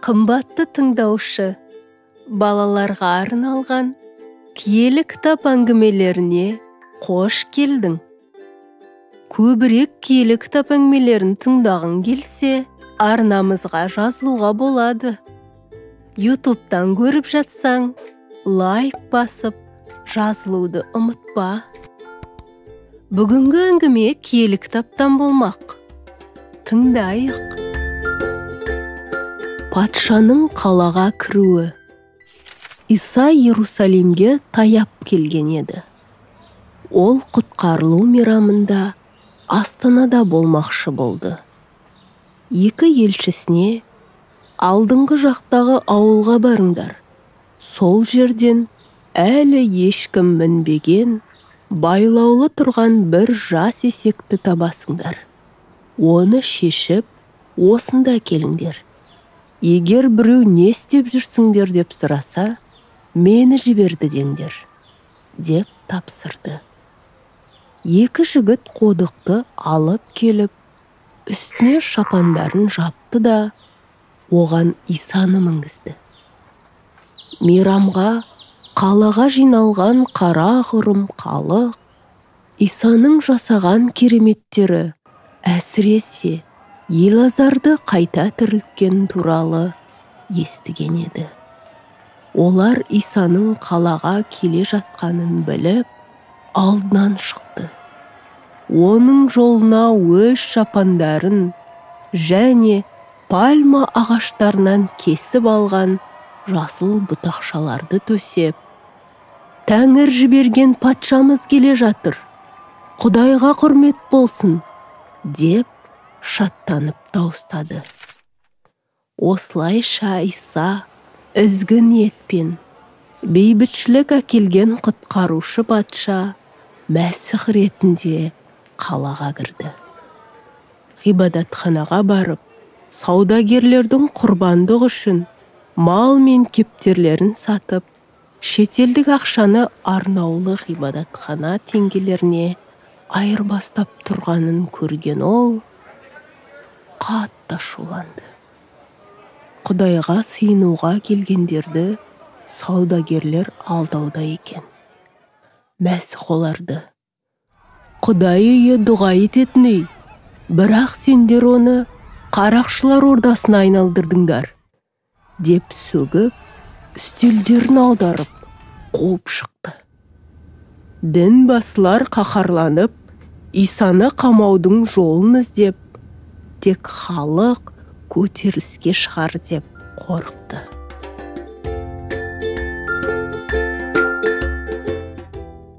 Қымбатты тыңдаушы, балаларға арналған киелі кітап әңгімелеріне қош келдің. Көбірек киелі кітап әңгімелерін тыңдағың келсе, арнамызға жазылуға болады. YouTube'дан көріп жатсаң, лайк басып, жазылуды ұмытпа. Бүгінгі әңгіме киелі кітаптан болмақ. Тыңдайық. Патшаның қалаға кіруі. Иса Иерусалимге таяп келген еді. Ол құтқарылу мейрамында астанада болмақшы болды. Екі елшісіне алдыңғы жақтағы ауылға барыңдар. Сол жерден әлі ешкім мінбеген, байлаулы тұрған бір жас есекті табасыңдар. Оны шешіп, осында келіңдер. Егер біреу не істеп жүрсіңдер деп сұраса, мені жіберді деңдер, деп тапсырды. Екі жігіт қодықты алып келіп, үстіне шапандарын жапты да, оған Исаны мінгізді. Мейрамға қалаға жиналған қара-құрым халық Исаның жасаған кереметтері, әсіресе Елазарды қайта тірілткен туралы естіген еді. Олар Исаның қалаға келе жатқанын біліп, алдынан шықты. Оның жолына өз шапандарын және пальма ағаштарынан кесіп алған жасыл бұтақшаларды төсеп, «Тәңір жіберген патшамыз келе жатыр, Құдайға құрмет болсын», деп шаттанып дауыстады. Осылайша Иса ізгі ниетпен бейбітшілік әкелген құтқарушы патша Мәсіх ретінде қалаға кірді. Ғибадатханаға барып, саудагерлердің құрбандық үшін мал мен кептерлерін сатып, шетелдік ақшаны арнаулы ғибадатхана теңгелеріне айырбастап тұрғанын көрген ол қатты ашуланды. Құдайға сыйынуға келгендерді саудагерлер алдауда екен. Мәсіх оларды: «Құдай үйі дұға ететін үй, бірақ сендер оны қарақшылар ордасына айналдырдыңдар», деп сөгіп, үстелдерін аударып, қуып шықты. Дін басылар қаһарланып, Исаны қамаудың жолын іздеп, тек халық көтеріліске шығар деп қорықты.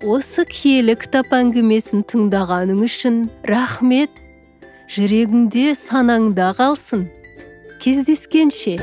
Осы киелі кітап әңгімесін тыңдағаның үшін рахмет. Жүрегіңде, санаңда қалсын. Кездескенше.